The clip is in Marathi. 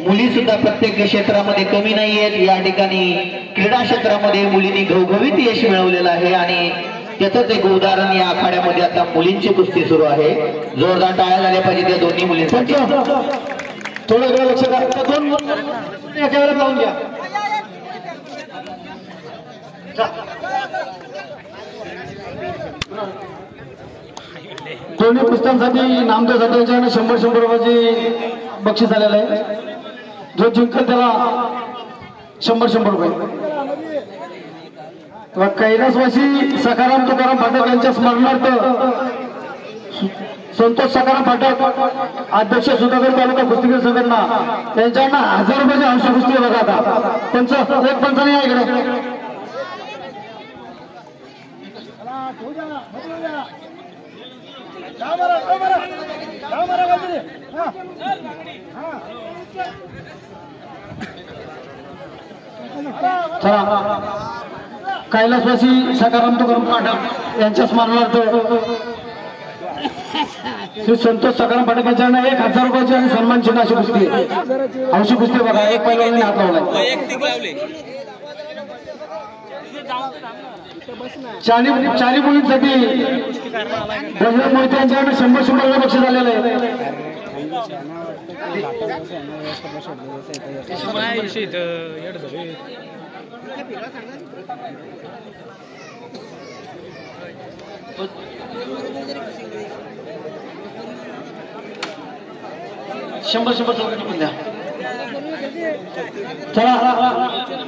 मुली सुद्धा प्रत्येक क्षेत्रामध्ये कमी नाही आहेत। या ठिकाणी क्रीडा क्षेत्रामध्ये मुलींनी घवघवीत यश मिळवलेलं आहे आणि त्याचंच एक उदाहरण या आखाड्यामध्ये आता मुलींची कुस्ती सुरू आहे। जोरदार टाळ्या झाल्या पाहिजे त्या दोन्ही मुलींसाठी। थोडं वेळ लक्ष द्या, दोन एका वेळेला लावून घ्या। दोन्ही कुस्त्यांसाठी नामदेव जाधवच्या 100 रुपयाची बक्षीस आलेलं आहे। जो जिंकल त्याला 100 रुपये। कैलासवासी सखाराम तुकाराम फाटक यांच्या स्मरणार्थ संतोष सखाराम फाटक अध्यक्ष सुधाकर तालुका कुस्तीगीर संघटना यांच्याकडनं 1000 रुपयाची अंश कुस्ती बघा। आता पंच एक पंच नाही आहे इकडे। चला कैलासवासी सखाराम तुकाराम फाटक यांच्या स्मरणार्थ श्री संतोष सखाराम फाटक यांच्याकडनं 1000 रुपयाची आणि सन्मान चिन्ह अशी कुस्ती अंशी कुस्ती बघा। एक पैलवानाने हात लावलाय। चारी मुलींसाठी बजरंग मोहिते यांच्याकडे 100 रुपये बक्षीस आलेलं आहे। शंभर चला